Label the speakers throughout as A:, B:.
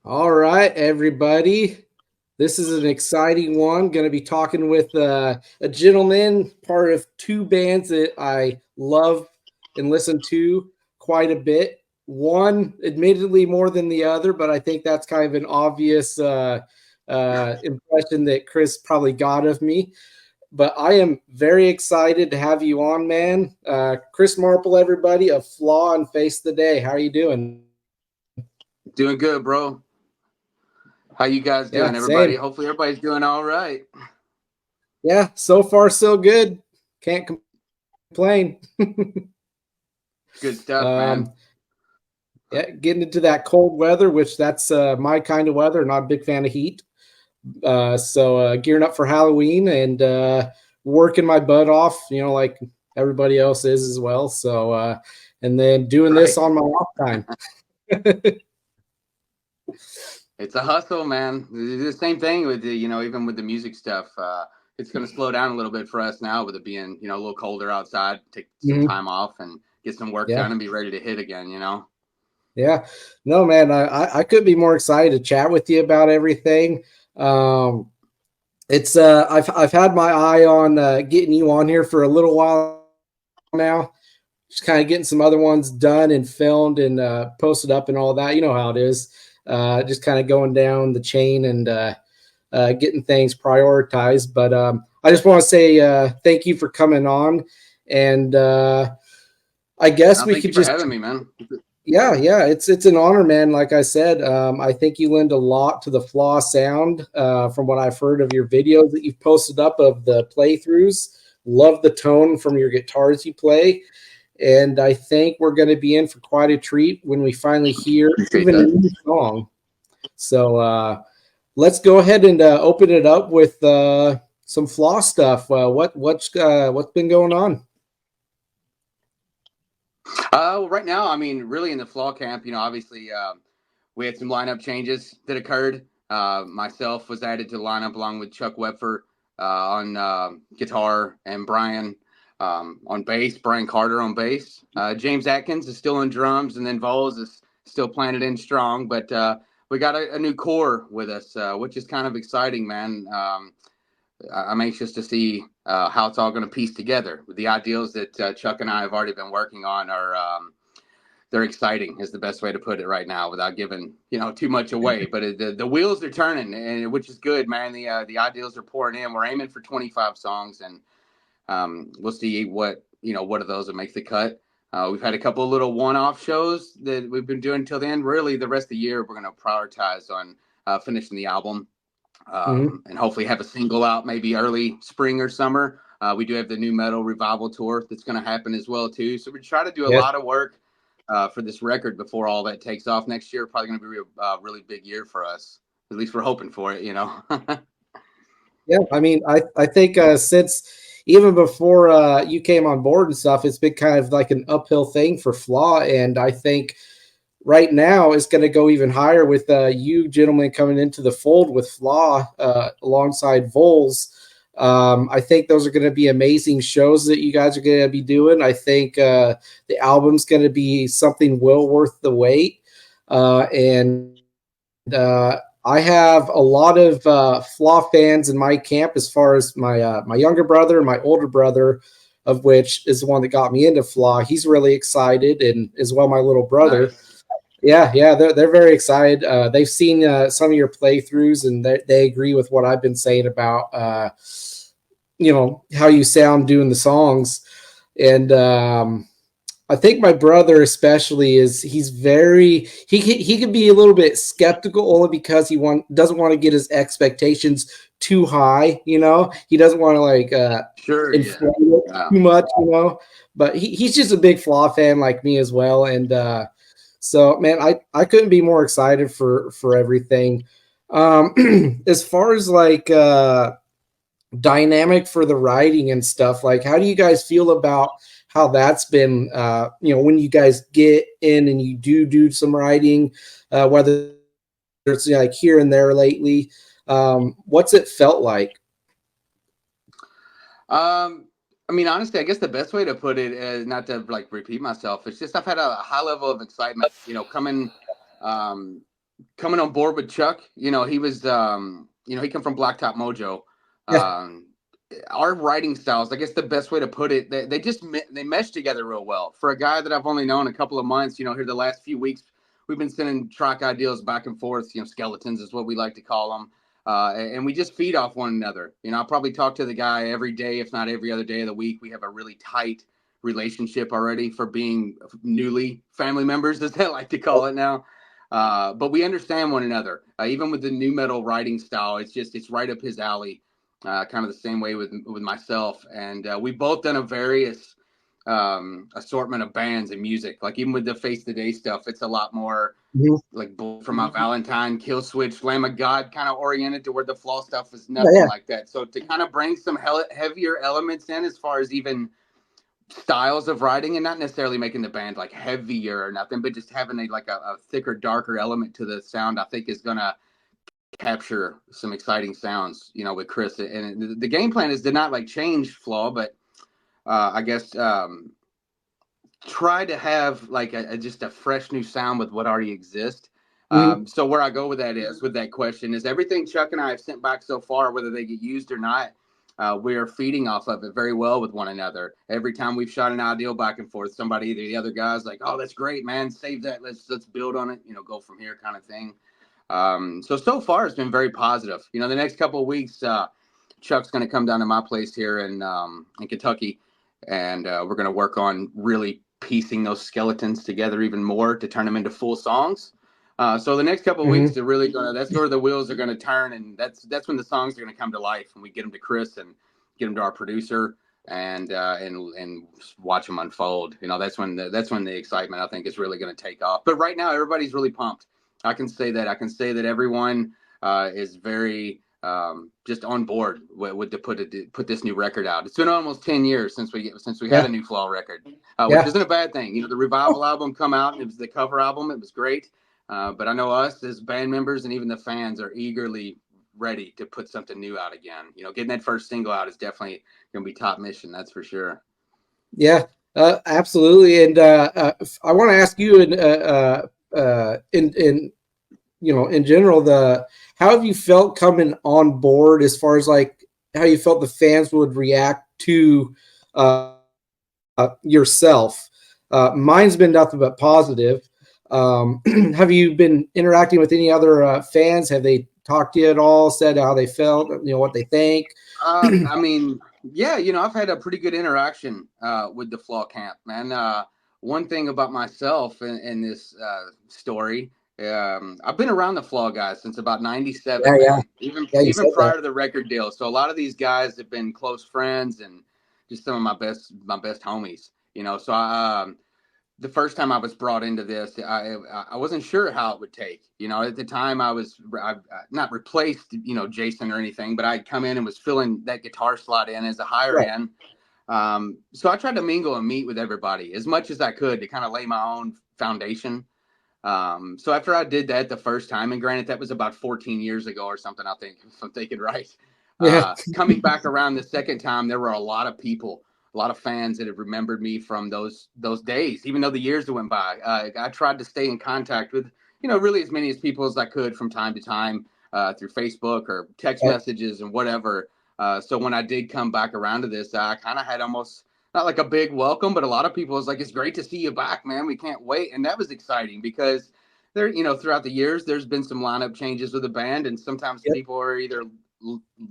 A: All right, everybody. This is an exciting one. Going to be talking with a gentleman, part of two bands that I love and listen to quite a bit. One, admittedly, more than the other, but I think that's kind of an obvious impression that Chris probably got of me. But I am very excited to have you on, man. Chris Marple, everybody, of Flaw and Face the Day. How are you doing?
B: Doing good, bro. How you guys
A: Yeah,
B: doing, everybody?
A: same.
B: Hopefully everybody's doing all right.
A: Yeah, so far so good. Can't complain.
B: Good stuff, man.
A: um, yeah, getting into that cold weather, which that's my kind of weather. Not a big fan of heat. So gearing up for Halloween and working my butt off, like everybody else is as well. So and then doing this
B: Right.
A: on my off time.
B: It's a hustle, man. The same thing with even with the music stuff. It's going to slow down a little bit for us now with it being, a little colder outside. Take some
A: Mhm.
B: time off and get some work
A: Yeah,
B: done and be ready to hit again.
A: yeah. No, man, I could be more excited to chat with you about everything. Um, It's I've had my eye on getting you on here for a little while now. Just kind of getting some other ones done and filmed and posted up and all that. You know how it is. Just kind of going down the chain and getting things prioritized. But I just want to say thank you for coming on, and I guess
B: Now,
A: we
B: thank
A: could
B: you for
A: just
B: having me, man.
A: yeah, it's an honor, man. Like I said, I think you lend a lot to the Flaw sound. From what I've heard of your videos that you've posted up of the playthroughs, love the tone from your guitars you play, and I think we're going to be in for quite a treat when we finally hear
B: Appreciate
A: even a
B: that.
A: new song. So let's go ahead and open it up with some Flaw stuff. What's been going on?
B: Well, right now, I mean, really in the Flaw camp, obviously we had some lineup changes that occurred. Myself was added to the lineup along with Chuck Wepfer on guitar and Brian on bass, Brian Carter on bass. James Atkins is still on drums, and then Vols is still planted in strong. But we got a new core with us, which is kind of exciting, man. I'm anxious to see how it's all going to piece together. The ideals that Chuck and I have already been working on are they're exciting is the best way to put it right now without giving too much away. But the wheels are turning, and which is good, man. The ideals are pouring in. We're aiming for 25 songs, and we'll see what of those will make the cut. We've had a couple of little one-off shows that we've been doing till then. Really, the rest of the year we're going to prioritize on finishing the album,
A: Mhm.
B: and hopefully have a single out maybe early spring or summer. We do have the new metal revival tour that's going to happen as well too. So we try to do a
A: Yeah.
B: lot of work for this record before all that takes off next year. Probably going to be a really big year for us. At least we're hoping for it.
A: Yeah, I mean, I think since even before you came on board and stuff, it's been kind of like an uphill thing for Flaw, and I think right now it's going to go even higher with you gentlemen coming into the fold with Flaw alongside Vols. I think those are going to be amazing shows that you guys are going to be doing. I think the album's going to be something well worth the wait, and I have a lot of Flaw fans in my camp, as far as my younger brother and my older brother, of which is the one that got me into Flaw. He's really excited, and as well my little brother.
B: Nice.
A: Yeah, they're very excited. They've seen some of your playthroughs, and they agree with what I've been saying about how you sound doing the songs. And I think my brother especially he's very he can be a little bit skeptical only because doesn't want to get his expectations too high. He doesn't want to like
B: Sure. Yeah.
A: inflate it
B: Yeah.
A: too much. But he's just a big Flaw fan like me as well, and so man, I couldn't be more excited for everything. As far as like dynamic for the writing and stuff, like how do you guys feel about how that's been when you guys get in and you do some writing, whether it's like here and there lately, what's it felt like?
B: Um, I mean, honestly, I guess the best way to put it is not to like repeat myself. It's just I've had a high level of excitement, coming. coming on board with Chuck, he was, he come from Blacktop Mojo.
A: Yeah.
B: Um, our writing styles, I guess the best way to put it, they just they mesh together real well. For a guy that I've only known a couple of months, here the last few weeks, we've been sending track ideas back and forth. Skeletons is what we like to call them, and we just feed off one another. I probably talk to the guy every day, if not every other day of the week. We have a really tight relationship already for being newly family members, as they like to call it now. But we understand one another. Even with the new metal writing style, it's right up his alley. Kind of the same way with myself, and we've both done a various assortment of bands and music. Like even with the Face the Day stuff, it's a lot more
A: Mhm.
B: like from my Valentine, Kill Switch, Lamb of God kind of oriented, to where the Flaw stuff is
A: Yeah,
B: nothing
A: yeah.
B: like that. So to kind of bring some heavier elements in, as far as even styles of writing, and not necessarily making the band like heavier or nothing, but just having a thicker, darker element to the sound, I think is gonna capture some exciting sounds, with Chris. And the game plan is did not like change Flaw, but I guess try to have like just a fresh new sound with what already exists.
A: Mhm.
B: So where I go with that is, with that question, is everything Chuck and I have sent back so far, whether they get used or not, we are feeding off of it very well with one another. Every time we've shot an ideal back and forth, somebody, either the other guy's like, "Oh, that's great, man. Save that. Let's build on it. Go from here," kind of thing. So far it's been very positive. The next couple of weeks, Chuck's going to come down to my place here in Kentucky, and we're going to work on really piecing those skeletons together even more to turn them into full songs. So the next couple of weeks,
A: Mhm.
B: they're really gonna. That's where the wheels are gonna turn, and that's when the songs are gonna come to life, and we get them to Chris and get them to our producer, and watch them unfold. That's when the excitement, I think, is really gonna take off. But right now, everybody's really pumped. I can say that. I can say that everyone is very just on board with to put this new record out. It's been almost 10 years since we had
A: Yeah.
B: a new Flaw record, which
A: Yeah.
B: isn't a bad thing. The Revival album come out, and it was the cover album. It was great. But I know us as band members and even the fans are eagerly ready to put something new out again. Getting that first single out is definitely going to be top mission. That's for sure.
A: Yeah. Absolutely. And I want to ask you, in in general, the how have you felt coming on board, as far as like how you felt the fans would react to uh, yourself? Mine's been nothing but positive. Have you been interacting with any other fans? Have they talked to you at all? Said how they felt? What they think?
B: I mean, yeah, I've had a pretty good interaction with the Flaw camp, man. One thing about myself in this story, I've been around the Flaw guys since about
A: Yeah,
B: '97,
A: yeah,
B: man. Even
A: yeah. You
B: even
A: said that.
B: prior to the record deal. So a lot of these guys have been close friends and just some of my best homies. So the first time I was brought into this, I wasn't sure how it would take. At the time I not replaced, Jason or anything, but I'd come in and was filling that guitar slot in as a higher
A: Right.
B: end. So I tried to mingle and meet with everybody as much as I could to kind of lay my own foundation. So after I did that the first time, and granted that was about 14 years ago or something, I think, if I'm thinking right.
A: Yeah.
B: Coming back around the second time, there were a lot of people, a lot of fans that have remembered me from those days, even though the years that went by. I tried to stay in contact with, really as many as people as I could from time to time, through Facebook or text
A: Right.
B: messages and whatever. So when I did come back around to this, I kind of had almost not like a big welcome, but a lot of people was like, "It's great to see you back, man. We can't wait." And that was exciting because there, throughout the years, there's been some lineup changes with the band, and sometimes
A: Yep.
B: people are either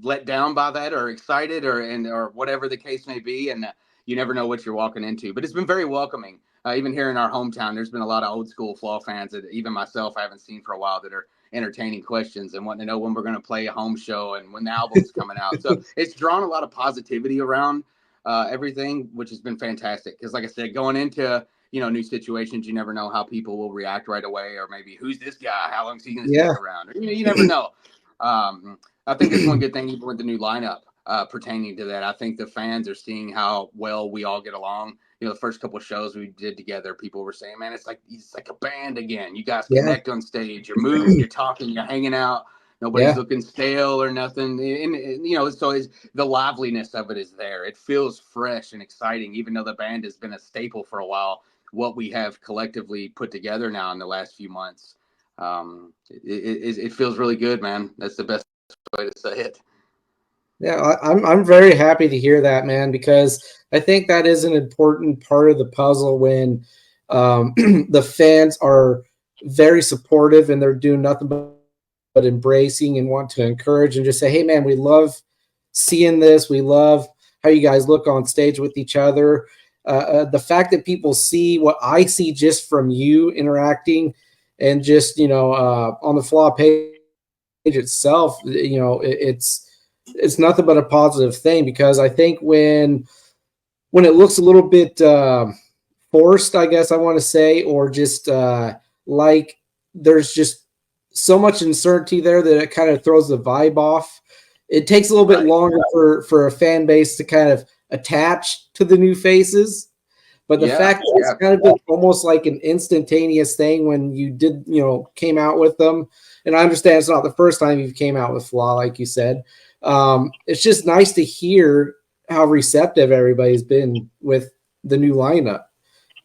B: let down by that or excited or whatever the case may be, and you never know what you're walking into. But it's been very welcoming. Even here in our hometown, there's been a lot of old school Flaw fans that even myself I haven't seen for a while that are entertaining questions and wanting to know when we're going to play a home show and when the album's coming out. So it's drawn a lot of positivity around everything, which has been fantastic. Because, like I said, going into new situations, you never know how people will react right away, or maybe who's this guy? How long is he going to stick
A: Yeah.
B: around? Or, you never know. I think that's one good thing, even with the new lineup pertaining to that. I think the fans are seeing how well we all get along. The first couple of shows we did together, people were saying, "Man, it's like a band again. You guys
A: Yeah.
B: connect on stage. You're moving, you're talking, you're hanging out. Nobody's
A: Yeah.
B: looking stale or nothing." So it's the liveliness of it is there. It feels fresh and exciting, even though the band has been a staple for a while. What we have collectively put together now in the last few months, It feels really good, man. That's the best way to say it.
A: Yeah, I'm very happy to hear that, man, because I think that is an important part of the puzzle when the fans are very supportive and they're doing nothing but embracing and want to encourage and just say, hey, man, we love seeing this. We love how you guys look on stage with each other. The fact that people see what I see just from you interacting and just, on the Flaw page itself, it's nothing but a positive thing, because I think when it looks a little bit forced, I guess I want to say, or just like there's just so much uncertainty there that it kind of throws the vibe off. It takes a little bit longer for a fan base to kind of attach to the new faces. But the fact that it's kind of been almost like an instantaneous thing when you did, came out with them. And I understand it's not the first time you came out with Flaw, like you said. It's just nice to hear how receptive everybody's been with the new lineup.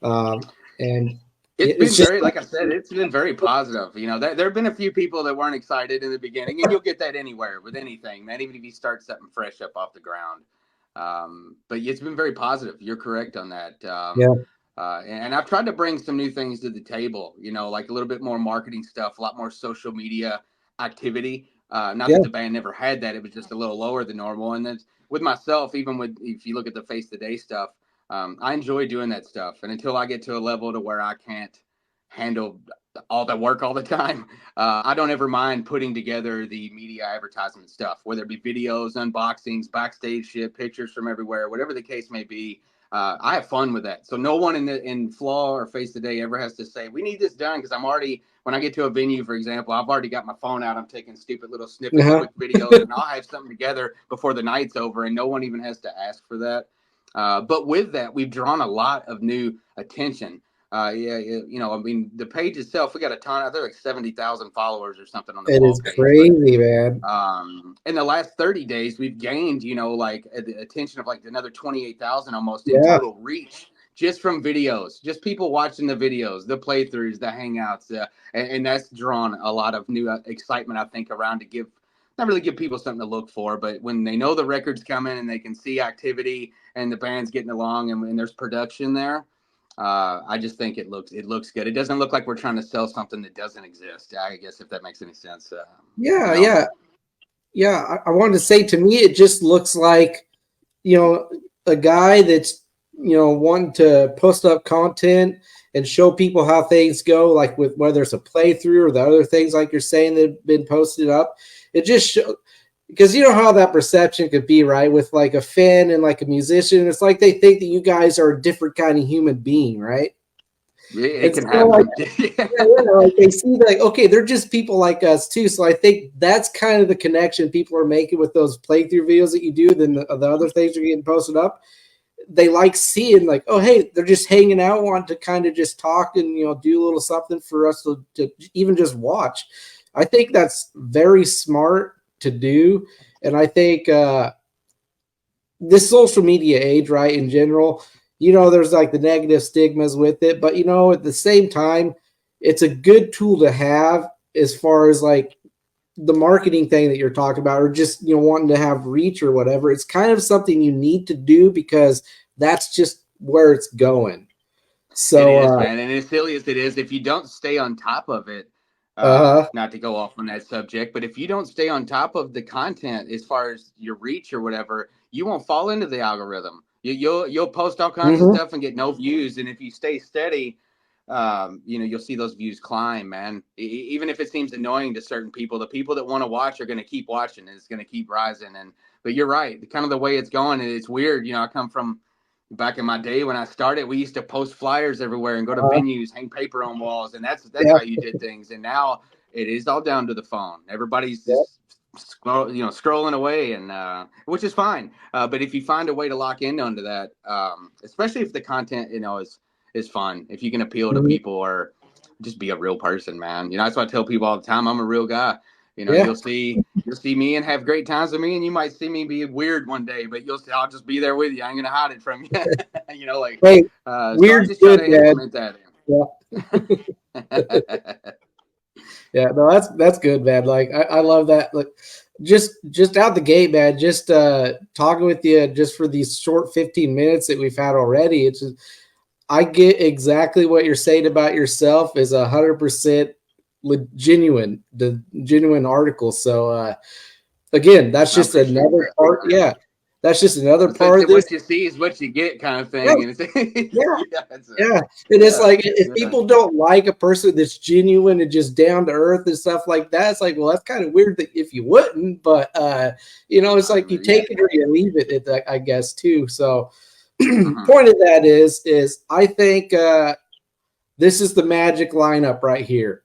A: And
B: it's been very, like I said, it's been very positive. There have been a few people that weren't excited in the beginning, and you'll get that anywhere with anything, man, even if you start something fresh up off the ground. But it's been very positive. You're correct on that. And I've tried to bring some new things to the table, like a little bit more marketing stuff, a lot more social media activity. Not that the band never had that. It was just a little lower than normal. And then with myself, if you look at the Face the Day stuff, I enjoy doing that stuff. And until I get to a level to where I can't handle all that work all the time, I don't ever mind putting together the media advertisement stuff, whether it be videos, unboxings, backstage shit, pictures from everywhere, whatever the case may be. I have fun with that. So no one in Flaw or Face the Day ever has to say, we need this done, because I'm already, when I get to a venue, for example, I've already got my phone out. I'm taking stupid little snippets, quick videos, and I'll have something together before the night's over, and no one even has to ask for that. But with that, we've drawn a lot of new attention. The page itself, we got a ton. I think like 70,000 followers or something on the
A: It is
B: page.
A: crazy, man.
B: In the last 30 days, we've gained, like the attention of like another 28,000 almost in total reach, just from videos, just people watching the videos, the playthroughs, the hangouts, and that's drawn a lot of new excitement, I think, around to not really give people something to look for, but when they know the record's coming and they can see activity and the band's getting along and there's production there. I just think it looks good. It doesn't look like we're trying to sell something that doesn't exist, I guess, if that makes any sense.
A: I wanted to say, to me, it just looks like, a guy that's, wanting to post up content and show people how things go, like with whether it's a playthrough or the other things like you're saying that have been posted up. It just because you know how that perception could be, right? With like a fan and like a musician, it's like they think that you guys are a different kind of human being, right?
B: It can happen.
A: Like they see like, okay, they're just people like us too. So I think that's kind of the connection people are making with those playthrough videos that you do. Then the other things are getting posted up. They like seeing like, oh, hey, they're just hanging out, wanting to kind of just talk and do a little something for us to even just watch. I think that's very smart to do, and I think this social media age, right, in general, there's like the negative stigmas with it, but at the same time, it's a good tool to have as far as like the marketing thing that you're talking about, or just wanting to have reach or whatever. It's kind of something you need to do because that's just where it's going. So
B: it is, man, and as silly as it is, if you don't stay on top of it, not to go off on that subject, but if you don't stay on top of the content as far as your reach or whatever, you won't fall into the algorithm. You'll post all kinds of stuff and get no views, and if you stay steady, you'll see those views climb, man. Even if it seems annoying to certain people, the people that want to watch are going to keep watching, and it's going to keep rising. But you're right, kind of the way it's going, and it's weird. I come from back in my day when I started, we used to post flyers everywhere and go to venues, hang paper on walls, and that's how you did things. And now it is all down to the phone. Everybody's just scrolling away, and which is fine. But if you find a way to lock in onto that, especially if the content is fun, if you can appeal to people or just be a real person, man. That's what I tell people all the time. I'm a real guy. You'll see me and have great times with me, and you might see me be weird one day, but I'll just be there with you. I ain't gonna hide it from you.
A: Hey,
B: weird. So I just try to implement that.
A: Yeah. Yeah, no, that's good, man. Like I love that. Like just out the gate, man. Just talking with you just for these short 15 minutes that we've had already. It's just, I get exactly what you're saying about yourself is 100% genuine, the genuine article. So again, that's
B: I
A: just
B: appreciate
A: another
B: that.
A: part. Yeah, that's just another
B: So
A: part of this.
B: what you see is what you get, kind of
A: Yeah,
B: thing. And it's,
A: yeah.
B: yeah, it's
A: Yeah. And it's
B: yeah,
A: like if
B: yeah.
A: people don't like a person that's genuine and just down to earth and stuff like that, it's like, well, that's kind of weird that if you wouldn't, but it's like you
B: Yeah.
A: take it or you leave it, I guess, too. So
B: Mhm.
A: point of that is I think this is the magic lineup right here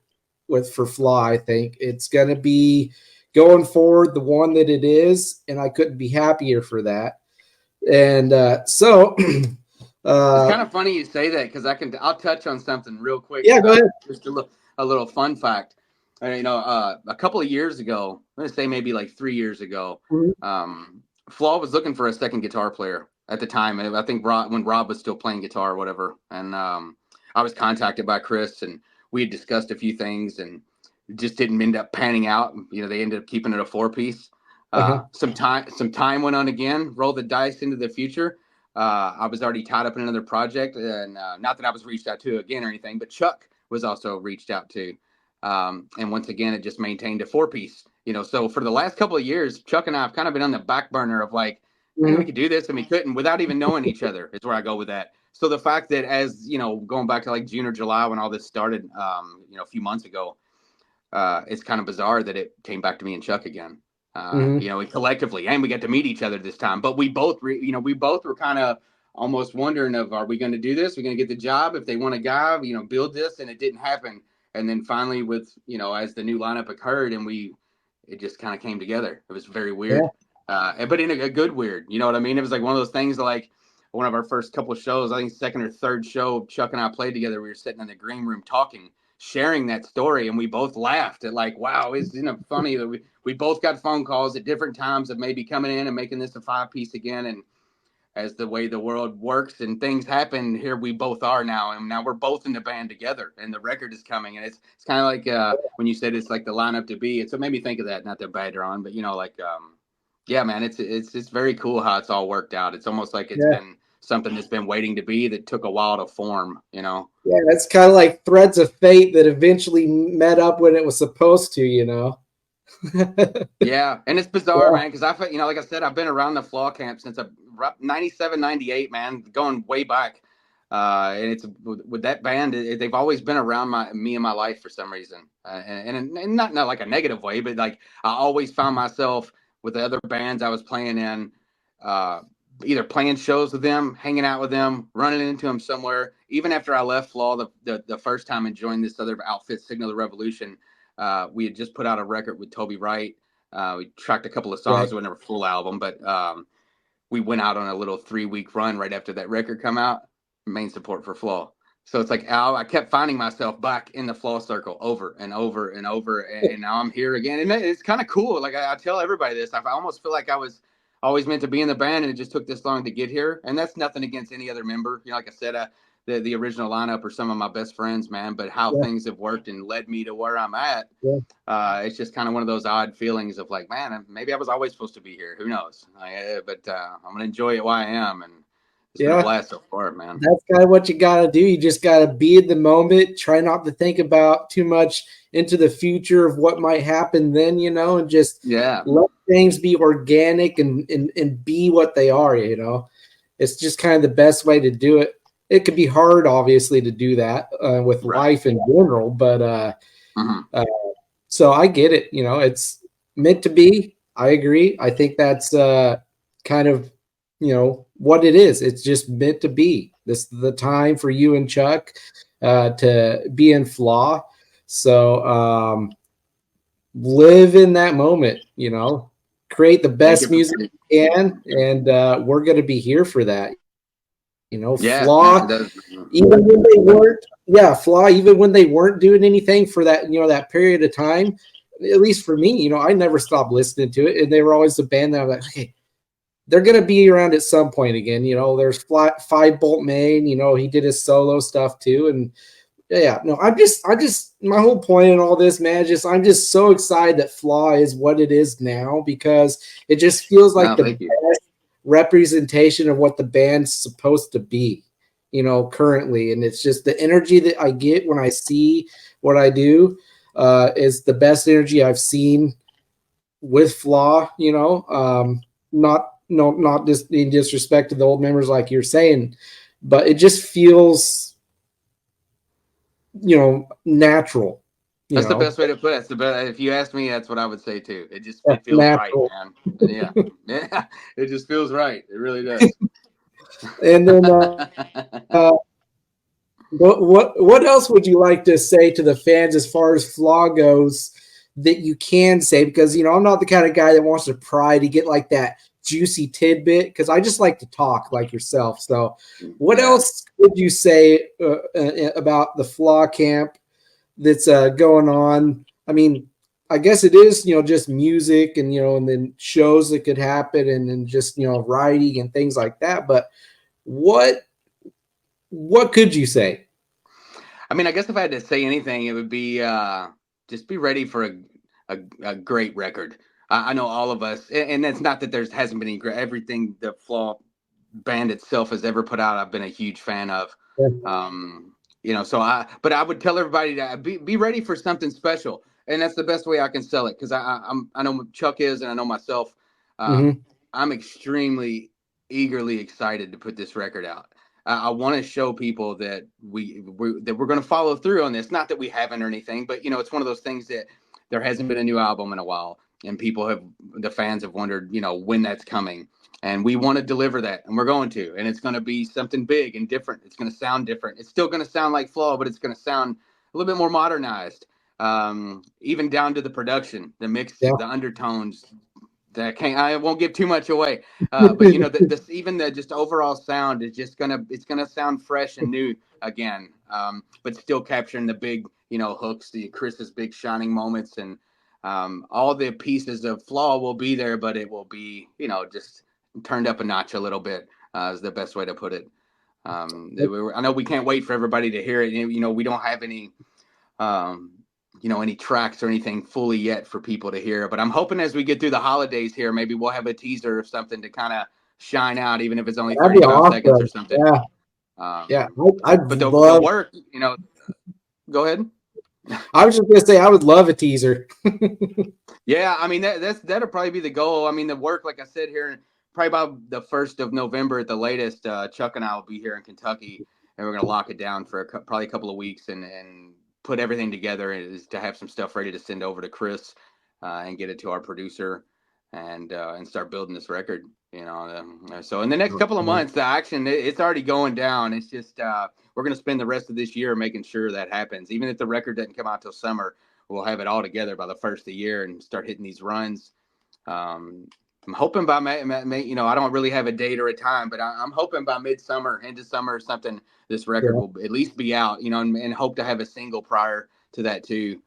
A: for Flaw. I think it's gonna be going forward the one that it is, and I couldn't be happier for that. And so
B: It's
A: uh
B: kind of funny you say that because I'll touch on something real quick.
A: yeah, go ahead.
B: Just a little fun fact. A couple of years ago, I'm gonna say maybe like 3 years ago,
A: Mhm.
B: Flaw was looking for a second guitar player at the time. I think when Rob was still playing guitar or whatever, and I was contacted by Chris, and we had discussed a few things, and it just didn't end up panning out. They ended up keeping it a 4-piece.
A: Uh-huh.
B: Some time went on again. Roll the dice into the future. I was already tied up in another project, and not that I was reached out to again or anything, but Chuck was also reached out to. And once again, it just maintained a 4-piece. So for the last couple of years, Chuck and I have kind of been on the back burner of like, man, we
A: Mhm.
B: could do this and we couldn't without even knowing each other. Is where I go with that. So the fact that as going back to like June or July when all this started, a few months ago, it's kind of bizarre that it came back to me and Chuck again.
A: Mhm.
B: Collectively, and we got to meet each other this time. But we both, we both were kind of almost wondering of, are we going to do this? We're going to get the job if they want a guy, build this, and it didn't happen. And then finally, with as the new lineup occurred, and it just kind of came together. It was very
A: Yeah.
B: weird, but in a good weird. You know what I mean? It was like one of those things like one of our first couple of shows. I think second or third show, Chuck and I played together. We were sitting in the green room talking, sharing that story, and we both laughed at like, wow, isn't it funny that we both got phone calls at different times of maybe coming in and making this a 5-piece again. And as the way the world works and things happen, here we both are now, and now we're both in the band together, and the record is coming, and it's kind of like when you said it's like the lineup to be. It made me think of that. Not to bad on, but yeah, man, it's very cool how it's all worked out. It's almost like it's
A: Yeah.
B: been something that's been waiting to be that took a while to form.
A: Yeah, it's kind of like threads of fate that eventually met up when it was supposed to.
B: Yeah, and it's bizarre,
A: Yeah.
B: man, because like I said, I've been around the Flaw camp since 97, 98, man, going way back. And it's with that band, they've always been around me in my life for some reason, and not like a negative way, but like I always found myself with the other bands I was playing in, uh, either playing shows with them, hanging out with them, running into them somewhere. Even after I left Flaw the first time and joined this other outfit, Signal the Revolution. We had just put out a record with Toby Wright. We tracked a couple of songs,
A: Right.
B: we never full album, but we went out on a little 3-week run right after that record come out. Main support for Flaw. So it's like I kept finding myself back in the Flaw circle over and over and over, and now I'm here again, and it's kind of cool. Like I tell everybody this, I almost feel like I was always meant to be in the band, and it just took this long to get here. And that's nothing against any other member. Like I said, the original lineup are some of my best friends, man. But how
A: Yeah.
B: things have worked and led me to where I'm at,
A: Yeah.
B: it's just kind of one of those odd feelings of like, man, maybe I was always supposed to be here. Who knows? But I'm gonna enjoy it while I am, and it's been a
A: Yeah.
B: blast so far, man.
A: That's kind of what you got to do. You just got to be in the moment, try not to think about too much into the future of what might happen then, and just
B: Yeah,
A: let things be organic and be what they are. It's just kind of the best way to do it. It could be hard, obviously, to do that with
B: right.
A: life in general, but
B: Mm-hmm.
A: so I get it. It's meant to be. I agree. I think that's kind of what it is. It's just meant to be. This is the time for you and Chuck to be in Flaw. So live in that moment. Create the
B: Thank you
A: best
B: for
A: music you can, and we're going to be here for that.
B: yeah, yeah,
A: Flaw,
B: it does.
A: even when they weren't, yeah, Flaw, even when they weren't doing anything for that period of time, at least for me, I never stopped listening to it. And they were always a band that I was like, okay, they're going to be around at some point again. There's 5 Bolt Main, he did his solo stuff too. And Yeah, no, my whole point in all this, man, I'm just so excited that Flaw is what it is now because it just feels like
B: No,
A: the
B: thank you.
A: best representation of what the band's supposed to be, currently. And it's just the energy that I get when I see what I do is the best energy I've seen with Flaw, not no not just in disrespect to the old members like you're saying, but it just feels natural,
B: That's the best way to put it. It's the best. If you ask me, that's what I would say too. It feels right,
A: natural.
B: man. Yeah, yeah. It just feels right. It really does.
A: And then, what else would you like to say to the fans as far as Flaw goes that you can say? Because I'm not the kind of guy that wants to pry to get like that juicy tidbit because I just like to talk like yourself. So, what else would you say about the Flaw camp that's going on? I mean, I guess it is, just music and, and then shows that could happen and then just, writing and things like that. But what could you say?
B: I mean, I guess if I had to say anything, it would be just be ready for a great record. I know all of us, and it's not that there hasn't been everything the Flaw band itself has ever put out. I've been a huge fan of. But I would tell everybody to be ready for something special, and that's the best way I can sell it because I know Chuck is, and I know myself. I'm extremely eagerly excited to put this record out. I want to show people that we're going to follow through on this. Not that we haven't or anything, but it's one of those things that there hasn't been a new album in a while, and the fans have wondered, when that's coming. And we want to deliver that, and we're going to. And it's going to be something big and different. It's going to sound different. It's still going to sound like Flaw, but it's going to sound a little bit more modernized, even down to the production, the mix, the undertones. I won't give too much away, but even the just overall sound is it's gonna sound fresh and new again, but still capturing the big hooks, the Chris's big shining moments, and all the pieces of Flaw will be there, but it will be just turned up a notch a little bit is the best way to put it. I know we can't wait for everybody to hear it. We don't have any any tracks or anything fully yet for people to hear, but I'm hoping as we get through the holidays here, maybe we'll have a teaser or something to kind of shine out, even if it's only 35 seconds or something.
A: But
B: the work, go ahead.
A: I was just gonna say I would love a teaser.
B: Yeah, I mean that'll probably be the goal. I mean the work, like I said, here probably about the 1st of November at the latest. Chuck and I will be here in Kentucky, and we're gonna lock it down for probably a couple of weeks and put everything together is to have some stuff ready to send over to Chris and get it to our producer and start building this record. So in the next couple of months, the action it's already going down. It's just we're going to spend the rest of this year making sure that happens. Even if the record doesn't come out till summer, we'll have it all together by the first of the year and start hitting these runs. I'm hoping by May, I don't really have a date or a time, but I'm hoping by midsummer, into summer or something, this record will at least be out, and hope to have a single prior to that too.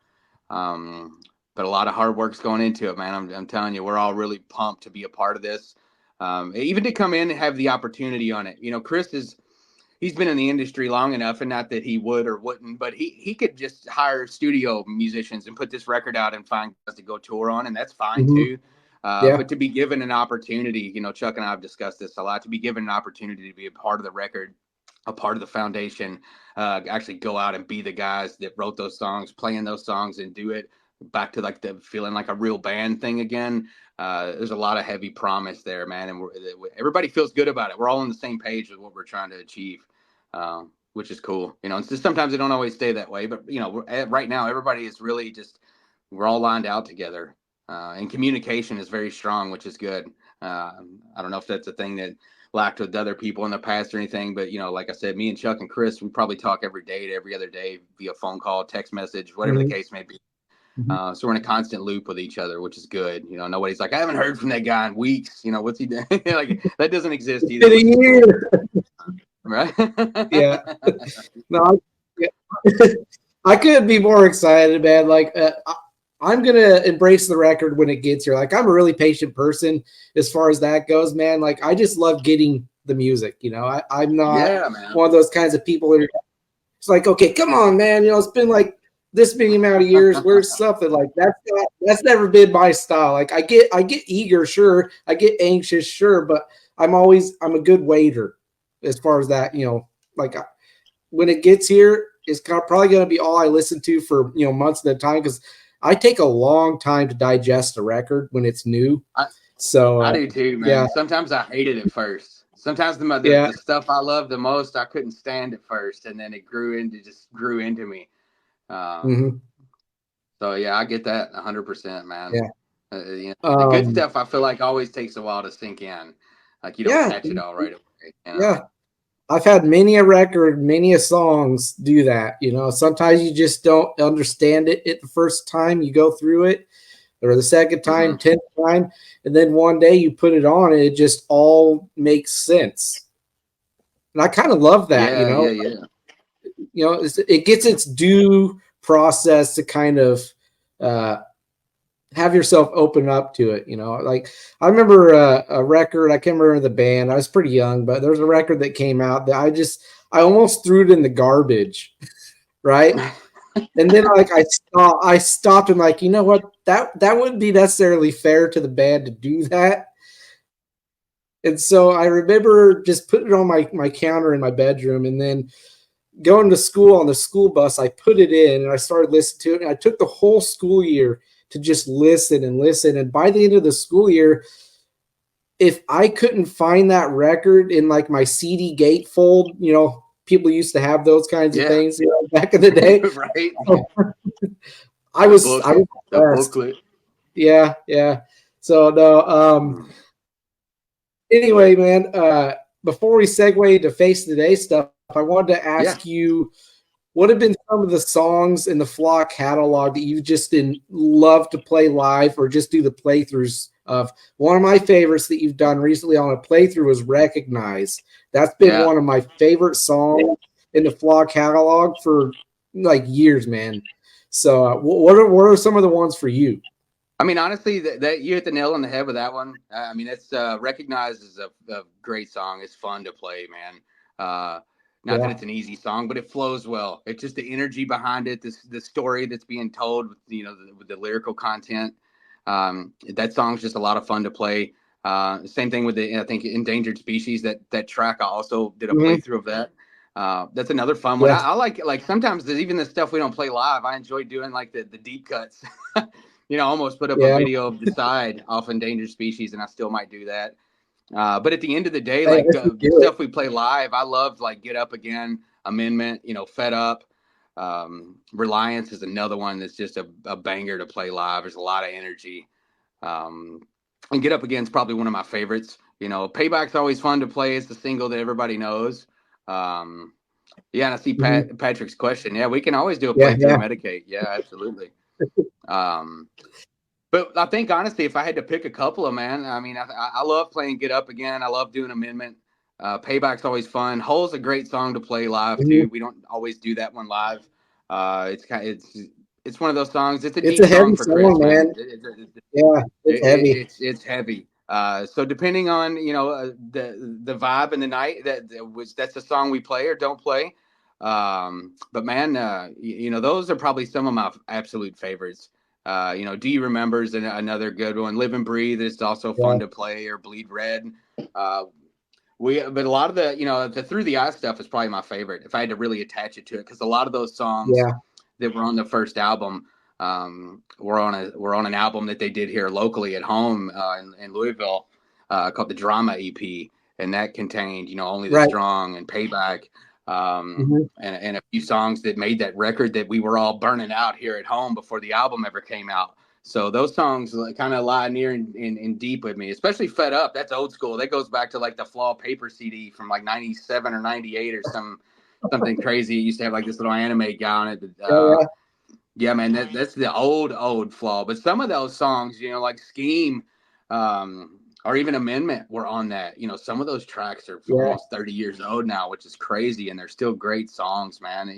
B: But a lot of hard work's going into it, man. I'm telling you, we're all really pumped to be a part of this. Even to come in and have the opportunity on it. Chris he's been in the industry long enough, and not that he would or wouldn't, but he could just hire studio musicians and put this record out and find guys to go tour on, and that's fine too. But to be given an opportunity, Chuck and I have discussed this a lot, to be given an opportunity to be a part of the record, a part of the foundation, actually go out and be the guys that wrote those songs, playing those songs and do it back to like the feeling like a real band thing again. There's a lot of heavy promise there, man. And everybody feels good about it. We're all on the same page with what we're trying to achieve, which is cool. It's just sometimes it don't always stay that way, but right now everybody is really we're all lined out together. And communication is very strong, which is good. I don't know if that's a thing that lacked with other people in the past or anything, but like I said, me and Chuck and Chris, we probably talk every day to every other day via phone call, text message, whatever the case may be. So we're in a constant loop with each other, which is good. Nobody's like, I haven't heard from that guy in weeks. What's he doing? Like that doesn't exist either. Right?
A: Yeah. No, I couldn't be more excited, man. Like I'm gonna embrace the record when it gets here. Like I'm a really patient person as far as that goes, man. Like I just love getting the music. I'm not one of those kinds of people that It's like, okay, come on, man. You know, it's been like this many amount of years. Where's something like that's never been my style. Like I get eager, sure. I get anxious, sure, but I'm a good waiter as far as that, you know, like when it gets here, it's probably going to be all I listen to for, you know, months at a time, because I take a long time to digest a record when it's new.
B: I,
A: So
B: I do too,
A: yeah,
B: man. Sometimes I hated it first. Sometimes
A: yeah,
B: the stuff I love the most, I couldn't stand at first, and then it grew into me. Um,
A: hmm
B: so yeah, I get that 100%, man.
A: yeah,
B: You know, the good
A: um,
B: stuff I feel like always takes a while to sink in. Like you don't
A: yeah,
B: catch it all right away. You know.
A: yeah. I've had many a record, many a songs do that. You know, sometimes you just don't understand it at the first time you go through it, or the second time,
B: Mm-hmm.
A: 10th time, and then one day you put it on and it just all makes sense. And I kind of love that, you
B: Yeah,
A: know.
B: yeah, yeah.
A: You know, it gets its due process to kind of uh, have yourself open up to it. You know, like I remember a record. I can't remember the band. I was pretty young, but there's a record that came out that I almost threw it in the garbage, right? And then like I stopped and like, you know what, that wouldn't be necessarily fair to the band to do that. And so I remember just putting it on my counter in my bedroom, and then going to school on the school bus, I put it in and I started listening to it. And I took the whole school year to just listen and listen. And by the end of the school year, if I couldn't find that record in like my CD gatefold, you know, people used to have those kinds of
B: Yeah.
A: things, you know, back in the day.
B: Right.
A: I
B: The
A: was
B: book, the
A: impressed.
B: booklet.
A: Yeah, yeah. So no, anyway, man, before we segue to face the day stuff, I wanted to
B: Yeah.
A: ask you, what have been some of the songs in the Flaw catalog that you just didn't love to play live or just do the playthroughs of? One of my favorites that you've done recently on a playthrough was Recognize. That's been
B: Yeah.
A: one of my favorite songs in the Flaw catalog for like years, man. So, what are some of the ones for you?
B: I mean, honestly, that you hit the nail on the head with that one. I mean, it's recognized as a great song. It's fun to play, man. Not that
A: Yeah.
B: it's an easy song, but it flows well. It's just the energy behind it, the story that's being told, with the lyrical content. That song's just a lot of fun to play. Same thing with I think Endangered Species. That track, I also did a
A: Mm-hmm.
B: playthrough of that. That's another fun one.
A: Yeah.
B: I like sometimes there's even the stuff we don't play live. I enjoy doing like the deep cuts. Almost put up a
A: Yeah.
B: video of the side off endangered species, and I still might do that. But at the end of the day,
A: Hey,
B: like
A: this is
B: the
A: good.
B: stuff we play live, I loved like Get Up Again, Amendment, Fed Up. Reliance is another one that's just a banger to play live. There's a lot of energy. Um, and Get Up Again is probably one of my favorites. Payback's always fun to play. It's the single that everybody knows. Um, yeah, and I see
A: Mhm.
B: Patrick's question. Yeah, we can always do a
A: Yeah.
B: playthrough
A: Yeah.
B: of Medicate. Yeah, absolutely. Um, but I think honestly, if I had to pick a couple of, man, I mean, I love playing Get Up Again. I love doing Amendment. Payback's always fun. Hole's a great song to play live
A: Mhm.
B: too. We don't always do that one live. It's one of those songs. It's a
A: It's
B: deep
A: a
B: song
A: heavy
B: for Chris,
A: song,
B: man.
A: man. Yeah. It's heavy.
B: It's heavy. So depending on the vibe and the night, that's a song we play or don't play. But man, those are probably some of my absolute favorites. Do you remember is another good one. Live and Breathe is also
A: Yeah.
B: fun to play, or Bleed Red. Uh, but a lot of the Through the Eye stuff is probably my favorite. If I had to really attach it to it, because a lot of those songs
A: Yeah.
B: that were on the first album were on an album that they did here locally at home in Louisville called the Drama EP, and that contained Only the
A: Right.
B: Strong and Payback.
A: Mhm.
B: And a few songs that made that record that we were all burning out here at home before the album ever came out. So those songs kind of lie near and deep with me, especially Fed Up. That's old school. That goes back to like the Flaw paper CD from like 97 or 98 or something crazy. It used to have like this little anime guy on it.
A: Yeah. Yeah.
B: Yeah, man, that's the old Flaw. But some of those songs, like Scheme, or even Amendment were on that. Some of those tracks are
A: Yeah.
B: almost 30 years old now, which is crazy, and they're still great songs, man.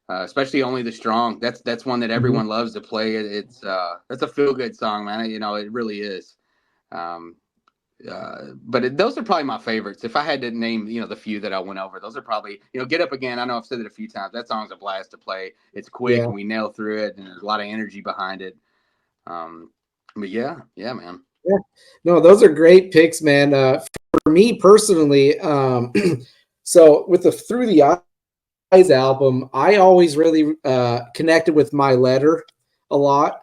B: Especially Only the Strong. That's one that
A: Mhm.
B: everyone loves to play. That's a feel good song, man. It really is. Um, But those are probably my favorites. If I had to name, the few that I went over, those are probably, Get Up Again. I know I've said it a few times. That song's a blast to play. It's quick
A: Yeah.
B: and we nail through it, and there's a lot of energy behind it. But yeah, man.
A: Yeah. No, those are great picks, man. For me personally, so with the Through the Eyes album, I always really connected with My Letter a lot.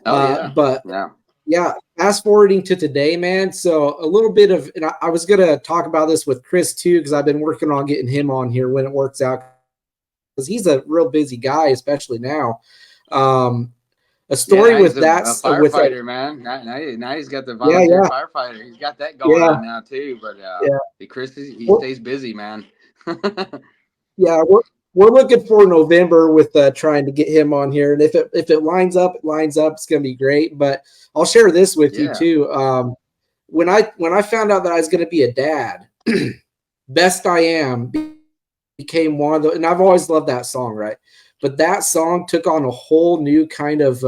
B: Oh yeah.
A: But
B: yeah.
A: Yeah, fast forwarding to today, man. So a little bit of, and I was going to talk about this with Chris too, because I've been working on getting him on here when it works out, because he's a real busy guy, especially now. A story with that,
B: a firefighter, man. Now he's got the volunteer firefighter. He's got that going on now too. But Chris, he stays busy, man.
A: Yeah, we're looking for November with trying to get him on here, and if it lines up, it lines up. It's gonna be great. But I'll share this with you too. When I found out that I was gonna be a dad, Best I Am became one of the, and I've always loved that song, right? But that song took on a whole new kind of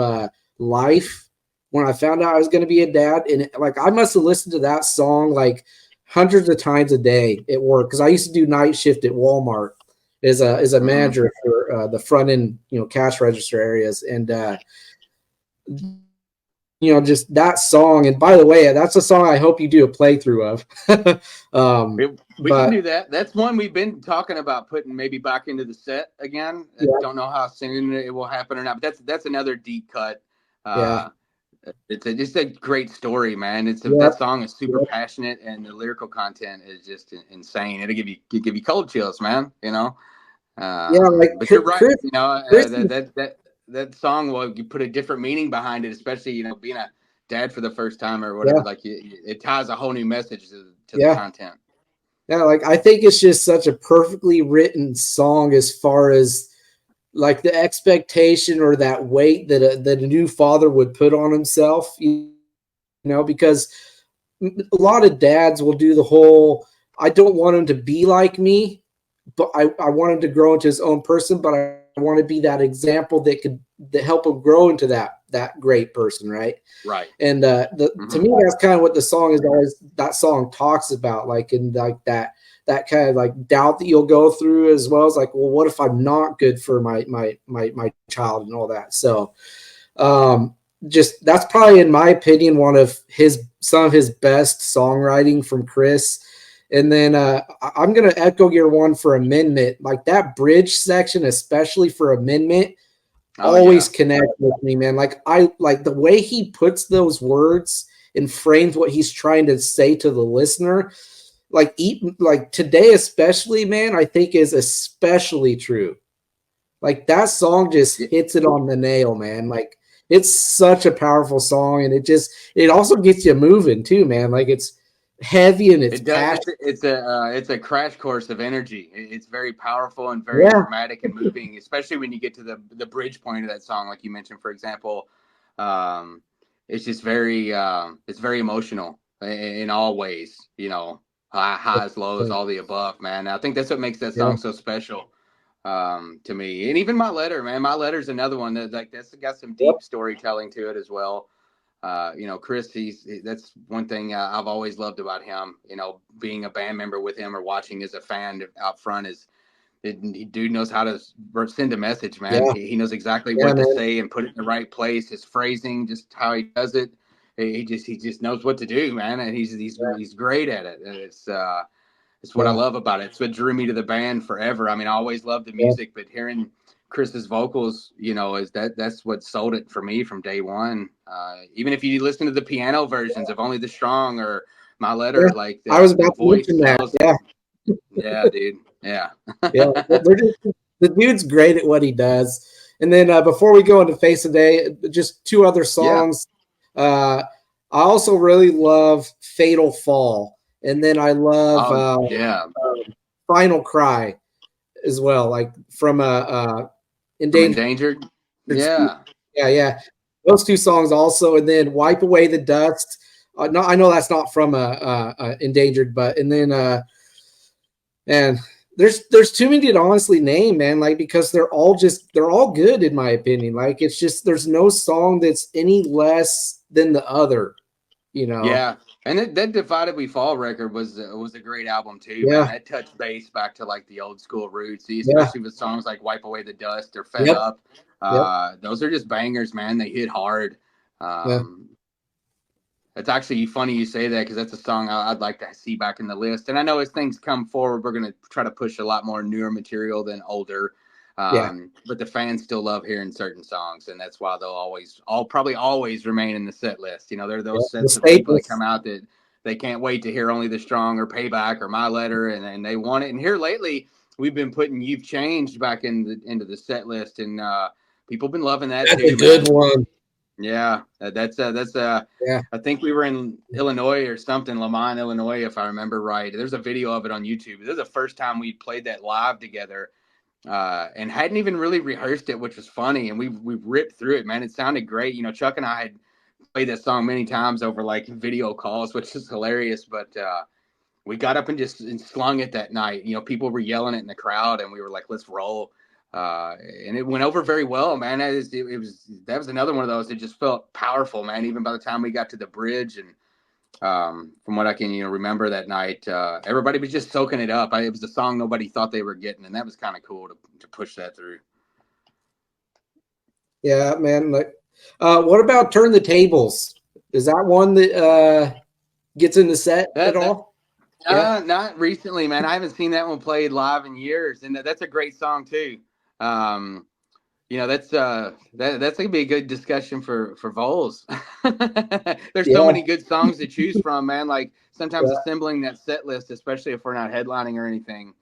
A: life when I found out I was gonna be a dad, and I must have listened to that song like hundreds of times a day at work, because I used to do night shift at Walmart as a manager for the front end, cash register areas. And, just that song. And by the way, that's a song I hope you do a playthrough of.
B: We can do that. That's one we've been talking about putting maybe back into the set again. I don't know how soon it will happen or not, but that's another deep cut. It's just a great story, man. That song is super passionate, and the lyrical content is just insane. It'll give you cold chills, man. But you're right. That song, well, you put a different meaning behind it, especially being a dad for the first time or whatever. Like it ties a whole new message to the content.
A: Yeah, I think it's just such a perfectly written song as far as the expectation or that weight that a new father would put on himself, because a lot of dads will do the whole, I don't want him to be like me, but I want him to grow into his own person, but I want to be that example that help him grow into that great person. Right. And to me, that's kind of what the song is always, that song talks about, that kind of doubt that you'll go through, as well as well, what if I'm not good for my child and all that. So just, that's probably, in my opinion, some of his best songwriting from Chris. And then I'm going to echo your one for Amendment. That bridge section, especially for Amendment, always connect with me, man. I like the way he puts those words and frames what he's trying to say to the listener. Today, especially, man, I think is especially true. That song just hits it on the nail, man. It's such a powerful song, and it also gets you moving too, man. It's heavy and it's passionate.
B: It's a crash course of energy. It's very powerful and very dramatic and moving, especially when you get to the bridge point of that song, like you mentioned, for example. It's just very it's very emotional in all ways, highs, lows, all the above, man. I think that's what makes that song so special to me. And even My Letter, man. My Letter is another one that's got some deep storytelling to it as well. Chris, that's one thing I've always loved about him. Being a band member with him or watching as a fan out front dude knows how to send a message, man. He knows exactly what to say and put it in the right place. His phrasing, just how he does it. He just knows what to do, man, and he's great at it. And it's what I love about it. It's what drew me to the band forever. I mean, I always loved the music, but hearing Chris's vocals, that's what sold it for me from day one. Even if you listen to the piano versions of Only the Strong or My Letter,
A: I was about to mention that.
B: Yeah, dude. Yeah.
A: The dude's great at what he does. And then before we go into Face of Day, just two other songs. I also really love Fatal Fall. And then I love Final Cry as well, from Endangered. Yeah. Those two songs also. And then Wipe Away the Dust. No, I know that's not from Endangered, but and then and there's too many to honestly name, man, because they're all good in my opinion. It's just, there's no song that's any less than the other. you know.
B: Yeah, and that "Divided We Fall" record was a great album too, man.
A: Yeah,
B: That touched base back to like the old school roots,
A: yeah,
B: especially with songs like "Wipe Away the Dust" or "Fed
A: yep,
B: Up."
A: yep,
B: Those are just bangers, man. They hit hard.
A: yeah,
B: Um, it's actually funny you say that because that's a song I'd like to see back in the list. And I know as things come forward, we're going to try to push a lot more newer material than older.
A: yeah.
B: But the fans still love hearing certain songs, and that's why they'll probably always remain in the set list. You know, they're
A: Yeah,
B: those
A: the
B: sets of people that come
A: staples.
B: out that they can't wait to hear Only the Strong or Payback or My Letter, and they want it. And here lately, we've been putting You've Changed back into the set list, and people have been loving that
A: That's a
B: too,
A: good
B: man.
A: one.
B: Yeah, that's.
A: Yeah.
B: I think we were in Illinois or something, Lamont, Illinois, if I remember right. There's a video of it on YouTube. This is the first time we played that live together, and hadn't even really rehearsed it, which was funny. And we've ripped through it, man. It sounded great. You know, Chuck and I had played that song many times over like video calls, which is hilarious. But we got up and just slung it that night. You know, people were yelling it in the crowd, and we were like, "Let's roll." And it went over very well, man. That was another one of those. It just felt powerful, man. Even by the time we got to the bridge, and from what I can remember that night, everybody was just soaking it up. It was the song nobody thought they were getting, and that was kind of cool to push that through.
A: Yeah, man. Like, what about Turn the Tables? Is that one that gets in the set at
B: That
A: all? Yeah.
B: Not recently, man. I haven't seen that one played live in years, and that's a great song too. Um, that's gonna be a good discussion for Vols. There's so
A: Yeah.
B: many good songs to choose from, man. Like sometimes
A: Yeah.
B: assembling that set list, especially if we're not headlining or anything,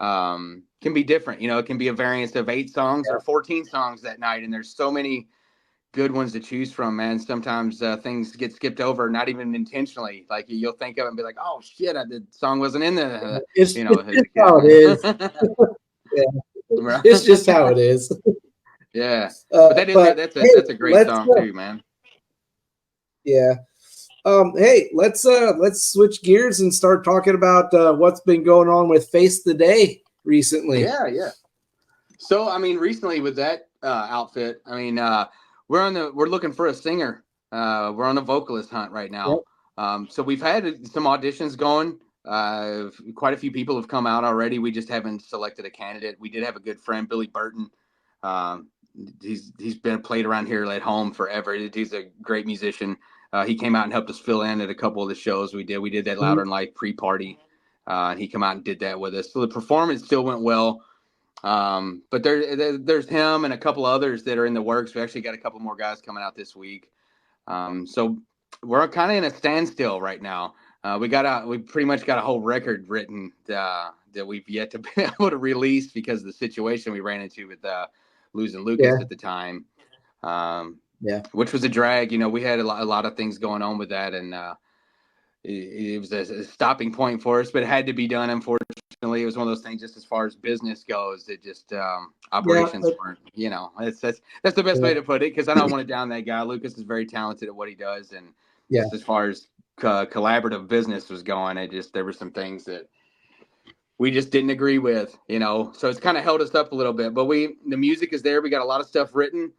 B: can be different. You know, it can be a variance of 8 songs or 14 songs that night, and there's so many good ones to choose from, man. Sometimes things get skipped over, not even intentionally. Like you'll think of it and be like, "Oh shit, the song wasn't in the,"
A: It's just how it is. Yeah. It's just how it is.
B: yeah. But
A: But hey,
B: that's a great
A: let's
B: song too, man.
A: yeah. Hey, let's switch gears and start talking about what's been going on with Face the Day recently.
B: Yeah, yeah. So I mean, recently with that outfit, I mean, we're looking for a singer. We're on a vocalist hunt right
A: Yep.
B: now. So we've had some auditions going. Quite a few people have come out already. We just haven't selected a candidate. We did have a good friend, Billy Burton. Um, he's been played around here at home forever. He's a great musician. He came out and helped us fill in at a couple of the shows we did. We did that
A: Mhm.
B: Louder and Light pre-party. And he came out and did that with us. So the performance still went well. But there's him and a couple others that are in the works. We actually got a couple more guys coming out this week. So we're kind of in a standstill right now. We pretty much got a whole record written that we've yet to be able to release because of the situation we ran into with losing
A: Yeah.
B: Lucas at the time, um,
A: Yeah.
B: which was a drag. You know, we had a lot of things going on with that, and it was a stopping point for us, but it had to be done. Unfortunately, it was one of those things. Just as far as business goes, it just
A: Yeah.
B: operations weren't. You know, that's the best
A: Yeah.
B: way to put it because I don't want to down that guy. Lucas is very talented at what he does, and
A: Yeah.
B: just as far as collaborative business was going, there were some things that we just didn't agree with. You know, so it's kind of held us up a little bit. But the music is there. We got a lot of stuff written.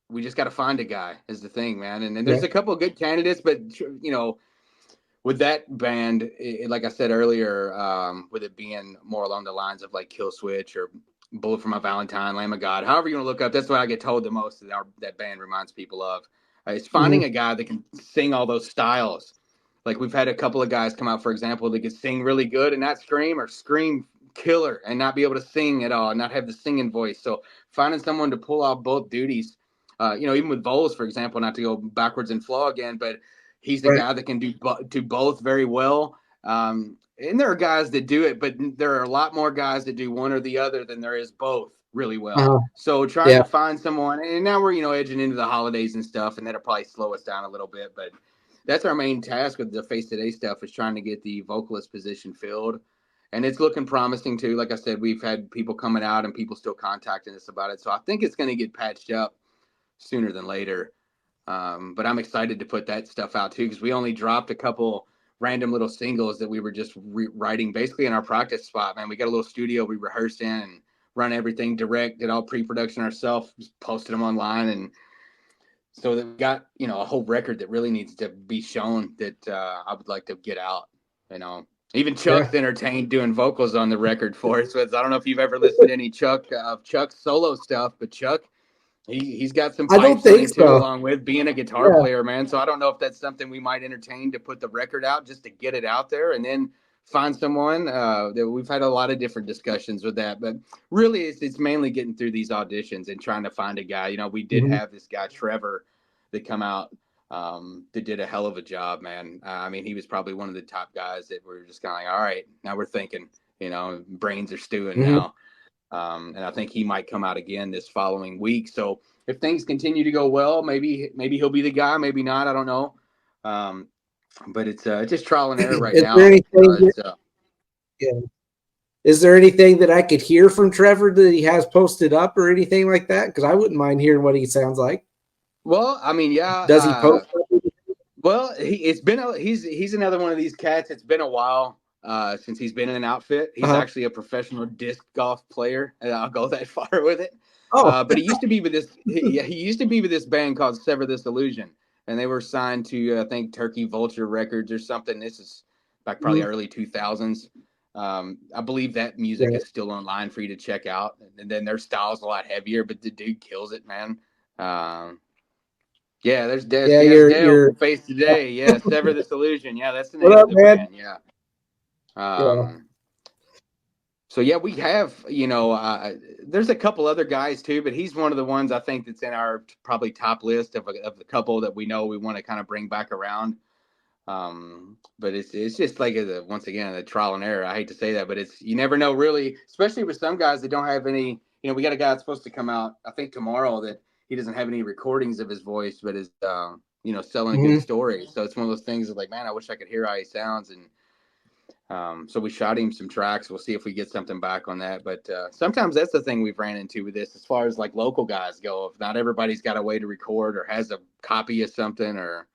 B: We just got to find a guy is the thing, man. And
A: Yeah.
B: there's a couple of good candidates, but with that band, like I said earlier, with it being more along the lines of like Kill Switch or Bullet for My Valentine, Lamb of God, however you want to look up, that's what I get told the most that band reminds people of. It's finding
A: Mhm.
B: a guy that can sing all those styles. Like we've had a couple of guys come out, for example, that could sing really good and not scream, or scream killer and not be able to sing at all and not have the singing voice. So finding someone to pull off both duties, even with Voles, for example, not to go backwards and Flaw again, but he's a
A: Right.
B: guy that can do both very well. And there are guys that do it, but there are a lot more guys that do one or the other than there is both really well.
A: Uh-huh.
B: So trying
A: Yeah.
B: to find someone, and now we're edging into the holidays and stuff, and that'll probably slow us down a little bit. But that's our main task with the Face Today stuff is trying to get the vocalist position filled, and it's looking promising too. Like I said, we've had people coming out and people still contacting us about it, so I think it's going to get patched up sooner than later. But I'm excited to put that stuff out too because we only dropped a couple random little singles that we were just writing basically in our practice spot. Man, we got a little studio we rehearsed in and run everything direct, did all pre-production ourselves, just posted them online, and so that we got, a whole record that really needs to be shown that I would like to get out. Even Chuck's entertained doing vocals on the record for us. I don't know if you've ever listened to any Chuck's solo stuff, but Chuck, he's got some
A: I don't
B: pipes
A: think
B: too,
A: so.
B: along with being a guitar player, man. So I don't know if that's something we might entertain to put the record out, just to get it out there, and then find someone. That we've had a lot of different discussions with that, but really it's mainly getting through these auditions and trying to find a guy. We did have this guy Trevor that come out, that did a hell of a job, man. I mean, he was probably one of the top guys that were just kind of like, all right, now we're thinking, brains are stewing now. And I think he might come out again this following week. So if things continue to go well, maybe he'll be the guy, maybe not. I don't know. But it's just trial and error right now.
A: Is there anything that I could hear from Trevor that he has posted up or anything like that? Because I wouldn't mind hearing what he sounds like.
B: Well, I mean, yeah.
A: Does he post?
B: Well, he's another one of these cats. It's been a while since he's been in an outfit. He's actually a professional disc golf player, and I'll go that far with it. But he used to be with this. He used to be with this band called Sever This Illusion, and they were signed to I think Turkey Vulture Records or something. This is back probably early 2000s. I believe that music is still online for you to check out, and then their style's a lot heavier, but the dude kills it, man. Yeah, there's Dale from Face Today. Yeah, Sever This Illusion. Yeah, that's the name of the band. Yeah. So yeah, we have, there's a couple other guys too, but he's one of the ones I think that's in our probably top list of the couple that we know we want to kind of bring back around. But it's just like once again, a trial and error. I hate to say that, but you never know really, especially with some guys that don't have any. We got a guy that's supposed to come out I think tomorrow that he doesn't have any recordings of his voice, but is selling a good story. So it's one of those things that like, man, I wish I could hear how he sounds. And so we shot him some tracks. We'll see if we get something back on that. But sometimes that's the thing we've ran into with this, as far as like local guys go. If not everybody's got a way to record or has a copy of something or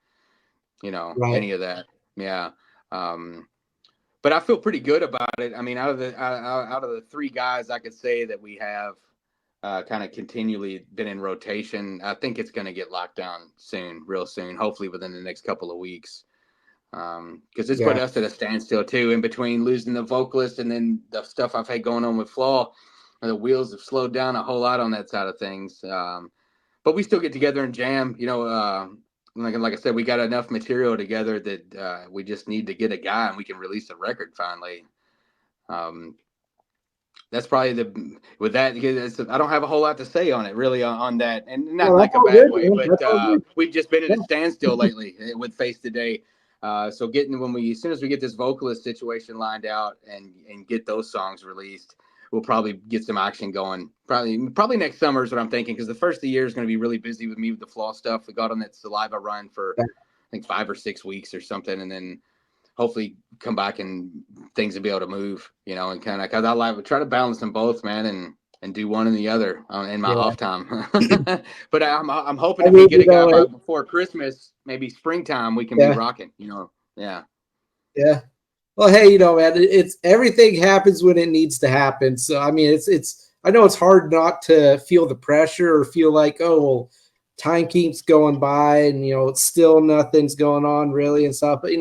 B: any of that. Yeah. But I feel pretty good about it. I mean, out of the three guys I could say that we have kind of continually been in rotation, I think it's going to get locked down soon, real soon, hopefully within the next couple of weeks. Because it's put us at a standstill too, in between losing the vocalist and then the stuff I've had going on with Flaw. The wheels have slowed down a whole lot on that side of things. But we still get together and jam. Like I said, we got enough material together that we just need to get a guy and we can release a record finally. That's probably with that. I don't have a whole lot to say on it really on that, and not like a bad way, but we've just been at a standstill lately with Face Today. So as soon as we get this vocalist situation lined out and get those songs released, we'll probably get some action going. Probably next summer is what I'm thinking, because the first of the year is going to be really busy with me with the Flaw stuff. We got on that Saliva run for I think 5 or 6 weeks or something, and then hopefully come back and things will be able to move, and kind of, because I try to balance them both, man, and do one and the other in my off time. But I'm hoping if we get a guy before Christmas, maybe springtime, we can be rocking, Yeah.
A: Well, hey, man, it's everything happens when it needs to happen. So, I mean, it's I know it's hard not to feel the pressure or feel like, oh, well, time keeps going by and, it's still nothing's going on really and stuff. But,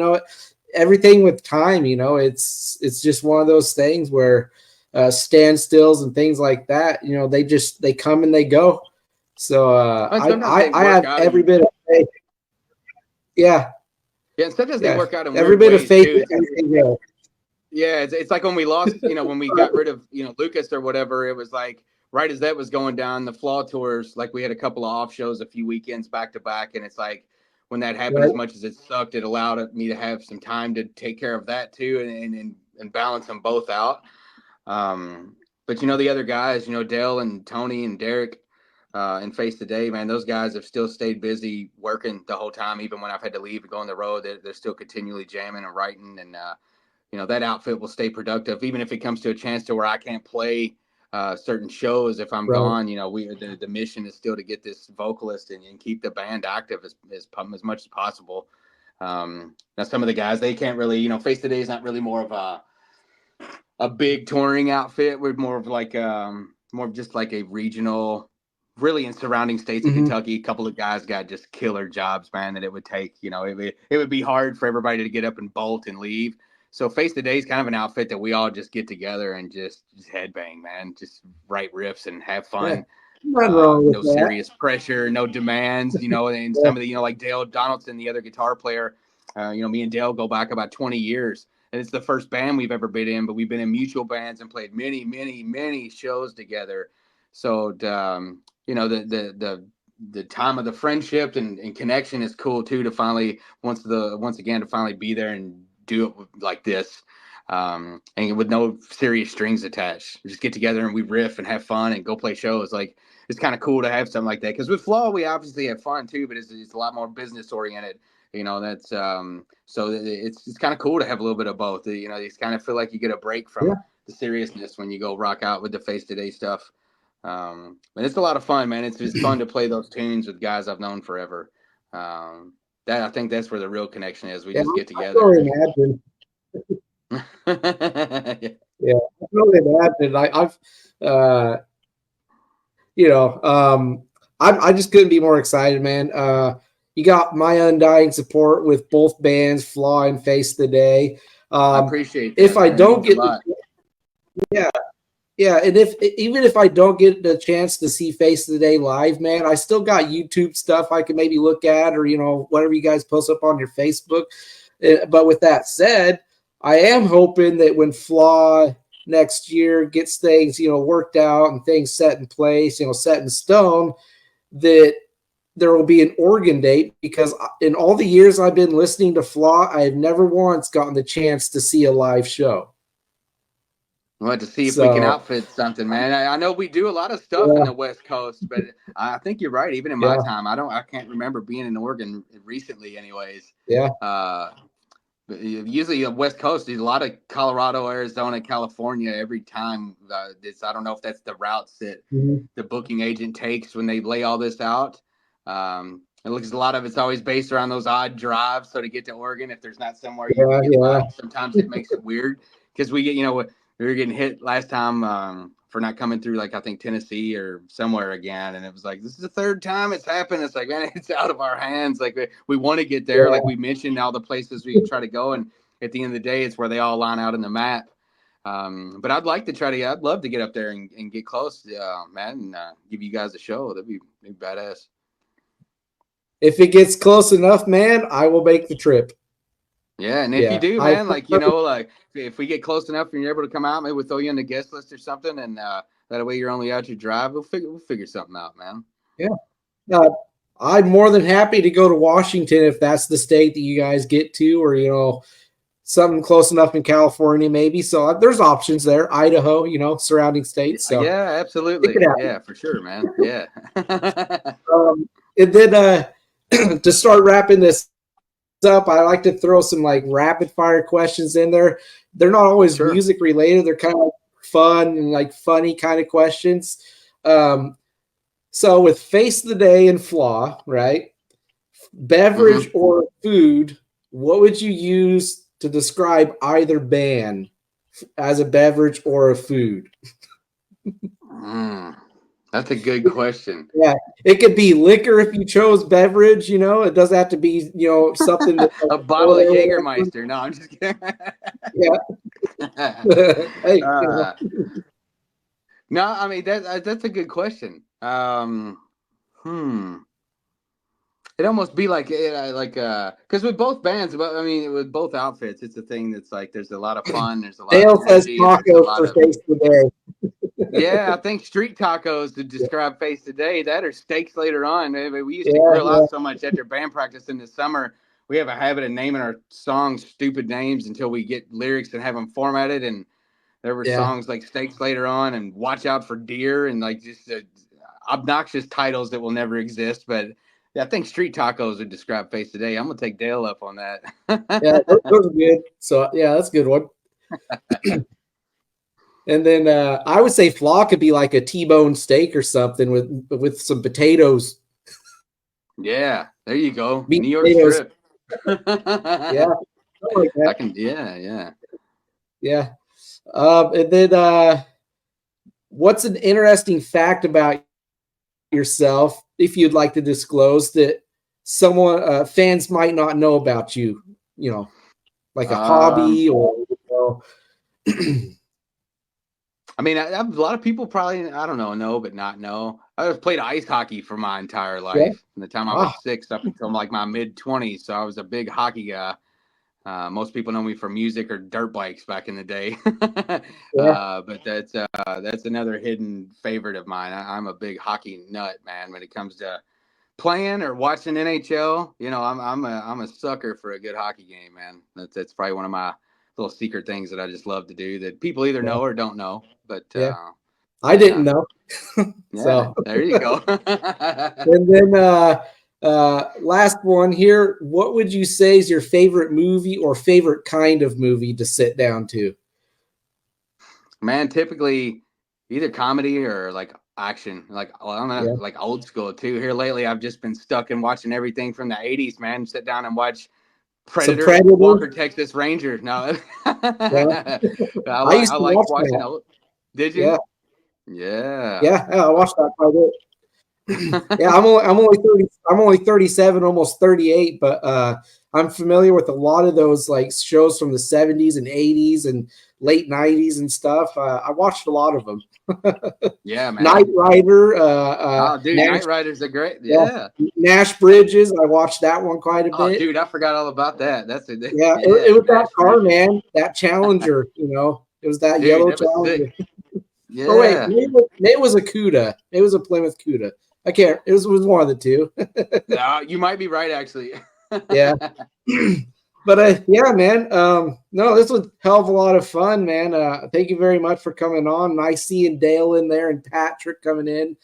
A: everything with time, it's just one of those things where standstills and things like that, they come and they go. So I have every bit of faith. Yeah.
B: Yeah, and sometimes they work out in
A: every bit of faith.
B: It's like when we lost, when we got rid of, Lucas or whatever, it was like right as that was going down, the Flaw tours, like we had a couple of off shows a few weekends back to back, and it's like when that happened, as much as it sucked, it allowed me to have some time to take care of that too and balance them both out. But the other guys, Dale and Tony and Derek and Face Today, man, those guys have still stayed busy working the whole time. Even when I've had to leave and go on the road, they're still continually jamming and writing, and that outfit will stay productive, even if it comes to a chance to where I can't play certain shows if I'm gone. The mission is still to get this vocalist and keep the band active as much as possible. Now some of the guys, they can't really, Face Today is not really more of a big touring outfit. We're more of like more of just like a regional really in surrounding states of Kentucky, a couple of guys got just killer jobs, man, that it would take, it would be hard for everybody to get up and bolt and leave. So Face the Day is kind of an outfit that we all just get together and just headbang, man, just write riffs and have fun. No serious pressure, no demands, and some of the, like Dale Donaldson, the other guitar player, me and Dale go back about 20 years. And it's the first band we've ever been in, but we've been in mutual bands and played many, many, many shows together. So, the time of the friendship and connection is cool too, to finally, once again, to finally be there and do it like this. And with no serious strings attached, we just get together and we riff and have fun and go play shows. Like, it's kind of cool to have something like that. Cause with Flaw, we obviously have fun too, but it's a lot more business oriented. That's so it's kind of cool to have a little bit of both. You kind of feel like you get a break from the seriousness when you go rock out with the Face Today stuff. And it's a lot of fun, man. It's just fun to play those tunes with guys I've known forever. I think that's where the real connection is. We just get together.
A: I can imagine. Yeah, I can only imagine. I just couldn't be more excited, man. You got my undying support with both bands, Flaw and Face the Day.
B: I appreciate that.
A: If I don't get and even if I don't get the chance to see Face of the Day live, man, I still got YouTube stuff I can maybe look at, or whatever you guys post up on your Facebook. But with that said, I am hoping that when Flaw next year gets things worked out and things set in place, set in stone, that there will be an organ date, because in all the years I've been listening to Flaw, I have never once gotten the chance to see a live show.
B: We'll have to see if we can outfit something, man. I know we do a lot of stuff in the West Coast, but I think you're right. Even in my time, I can't remember being in Oregon recently, anyways.
A: Yeah.
B: Usually the West Coast, there's a lot of Colorado, Arizona, California every time. I don't know if that's the routes that the booking agent takes when they lay all this out. It looks a lot of it's always based around those odd drives. So to get to Oregon, if there's not somewhere you can get by, sometimes it makes it weird, because we get, we were getting hit last time for not coming through, like I think Tennessee or somewhere again, and it was like, this is the third time it's happened. It's like, man, it's out of our hands. Like we want to get there, like we mentioned, all the places we try to go, and at the end of the day, it's where they all line out in the map. But I'd like to I'd love to get up there and get close, man, and give you guys a show. That'd be badass.
A: If it gets close enough, man, I will make the trip.
B: Yeah, and if you do, man, like if we get close enough and you're able to come out, maybe we'll throw you on the guest list or something, and that way you're only out your drive. We'll figure something out, man.
A: Yeah, I'm more than happy to go to Washington if that's the state that you guys get to, or something close enough in California, maybe. So there's options there. Idaho, surrounding states. So
B: yeah, absolutely. Yeah, for sure, man. Yeah.
A: And then to start wrapping this up, I like to throw some like rapid fire questions in there. They're not always music related. They're kind of like fun and like funny kind of questions. So with Face of the Day and Flaw, right? Beverage or food, what would you use to describe either band as a beverage or a food?
B: That's a good question.
A: Yeah, it could be liquor if you chose beverage. It doesn't have to be something that, like,
B: a bottle of Jägermeister. No, I'm just kidding.
A: Hey,
B: no, I mean that's a good question. It'd almost be like because with both bands, but I mean with both outfits, it's a thing that's like there's a lot of fun. There's a lot.
A: Dale says tacos for Face the Day.
B: Yeah, I think street tacos to describe Face Today. That or steaks later on. We used to grill out so much after band practice in the summer. We have a habit of naming our songs stupid names until we get lyrics and have them formatted. And there were songs like Steaks Later On and Watch Out for Deer and like just obnoxious titles that will never exist. But I think street tacos would describe Face Today. I'm going to take Dale up on that.
A: Yeah, those are good. So, yeah, that's a good one. And then I would say Flaw could be like a T-bone steak or something with some potatoes.
B: Yeah, there you go.
A: Meat
B: New York
A: potatoes.
B: strip.
A: Yeah, like that.
B: I can. Yeah.
A: And then what's an interesting fact about yourself, if you'd like to disclose, that someone fans might not know about you? You know, like a
B: Um,
A: hobby or
B: I mean, a lot of people probably, I don't know, but not know. I just played ice hockey for my entire
A: yeah.
B: life, from the time I
A: Ah,
B: was 6 up until like my mid 20s. So I was a big hockey guy. Most people know me from music or dirt bikes back in the day.
A: yeah,
B: But that's another hidden favorite of mine. I'm a big hockey nut, man. When it comes to playing or watching NHL, I'm a sucker for a good hockey game, man. That's probably one of my little secret things that I just love to do that people either
A: yeah,
B: know or don't know. But
A: yeah. I didn't
B: yeah,
A: know.
B: yeah,
A: So,
B: there you go.
A: and then last one here. What would you say is your favorite movie or favorite kind of movie to sit down to?
B: Man, typically either comedy or like action. Like, well, I'm
A: Yeah.
B: like old school too. Here lately, I've just been stuck in watching everything from the '80s. Man, sit down and watch
A: Some
B: Predator and
A: Predator.
B: Walker Texas Ranger. No,
A: Yeah. I used
B: I
A: to
B: like
A: watch
B: watching.
A: that.
B: Did you?
A: Yeah.
B: Yeah.
A: Yeah. I watched that quite a bit. Yeah, I'm only 37, almost 38, but I'm familiar with a lot of those like shows from the 70s and 80s and late 90s and stuff. I watched a lot of them.
B: Yeah,
A: Knight
B: man.
A: Rider,
B: Oh, dude,
A: Nash,
B: Night Riders are great.
A: yeah,
B: Yeah.
A: Nash Bridges. I watched that one quite a
B: Oh,
A: bit.
B: dude, I forgot all about that. That's it.
A: Yeah, it
B: Yeah,
A: was that
B: Nash
A: car,
B: Bridges.
A: man, that Challenger. It was that
B: Dude,
A: yellow
B: that was sick.
A: Challenger. Or wait,
B: Yeah.
A: maybe it was a Cuda. It was a Plymouth Cuda. I can't. It was one of the two.
B: No, you might be right, actually.
A: Yeah. But yeah, man. No, this was a hell of a lot of fun, man. Thank you very much for coming on. Nice seeing Dale in there and Patrick coming in.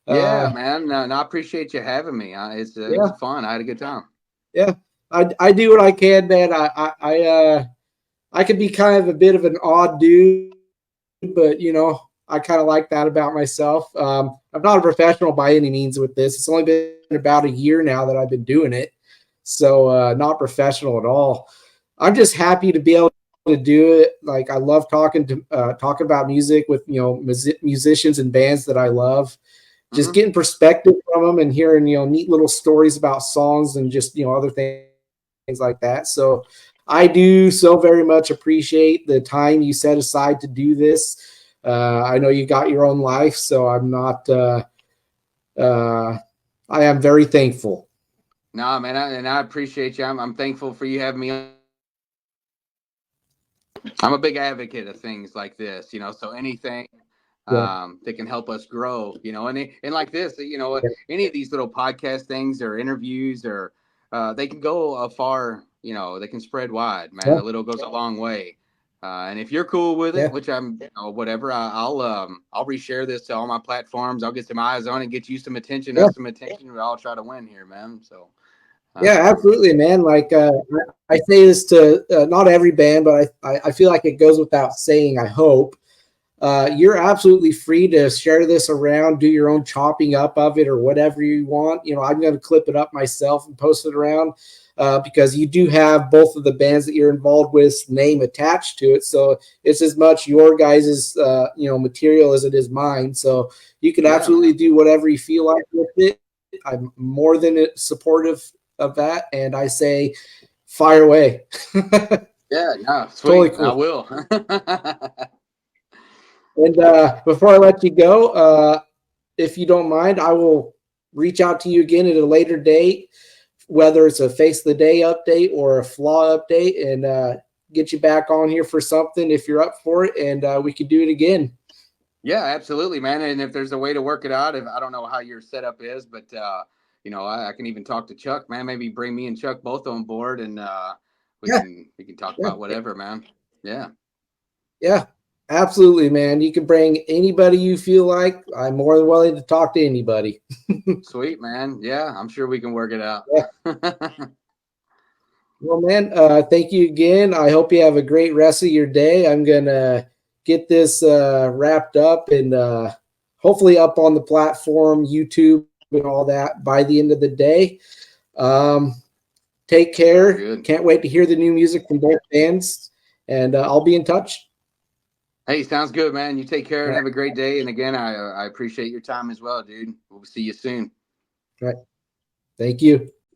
B: Yeah,
A: Uh,
B: man. No, I appreciate you having me. It was
A: yeah,
B: fun. I had a good time.
A: yeah. I do what I can, man. I could be kind of a bit of an odd dude, but I kind of like that about myself. I'm not a professional by any means with this. It's only been about a year now that I've been doing it, so not professional at all. I'm just happy to be able to do it. Like I love talking about music with musicians and bands that I love. Just
B: Hmm.
A: getting perspective from them and hearing neat little stories about songs and just other things like that. So I do so very much appreciate the time you set aside to do this. I know you got your own life, so I'm not. I am very thankful.
B: No, man, I appreciate you. I'm thankful for you having me on. I'm a big advocate of things like this, so anything
A: Yeah,
B: that can help us grow, and like this, any of these little podcast things or interviews or they can go afar, they can spread wide, man.
A: yeah,
B: A little goes a long way. And if you're cool with it,
A: yeah,
B: which I'm, whatever, I'll reshare this to all my platforms. I'll get some eyes on it, get you some attention,
A: yeah.
B: us some attention. We all try to win here, man. So,
A: Yeah,
B: um,
A: absolutely, man. Like I say this to not every band, but I feel like it goes without saying. I hope you're absolutely free to share this around, do your own chopping up of it or whatever you want. I'm going to clip it up myself and post it around because you do have both of the bands that you're involved with name attached to it. So it's as much your guys' material as it is mine. So you can
B: yeah,
A: absolutely
B: man.
A: do whatever you feel like with it. I'm more than supportive of that, and I say fire away.
B: Yeah, no,
A: Totally
B: sweet. I
A: cool.
B: will.
A: And before I let you go, if you don't mind, I will reach out to you again at a later date, whether it's a face of the day update or a flaw update, and get you back on here for something if you're up for it, and we could do it again.
B: Yeah, absolutely, man. And if there's a way to work it out, if I don't know how your setup is, but I can even talk to Chuck, man. Maybe bring me and Chuck both on board, and we
A: Yeah,
B: can we can talk
A: yeah,
B: about whatever, man. Yeah,
A: yeah, absolutely, man. You can bring anybody you feel like. I'm more than willing to talk to anybody.
B: sweet, man. Yeah, I'm sure we can work it out.
A: Yeah. Well, man, thank you again. I hope you have a great rest of your day. I'm gonna get this wrapped up and hopefully up on the platform, YouTube, and all that by the end of the day. Um, take
B: Sounds
A: care.
B: good.
A: Can't wait to hear the new music from both bands, and I'll be in touch.
B: Hey, sounds good, man. You take care and
A: Right.
B: have a great day. And again, I appreciate your time as well, dude. We'll see you soon.
A: Right. Thank you.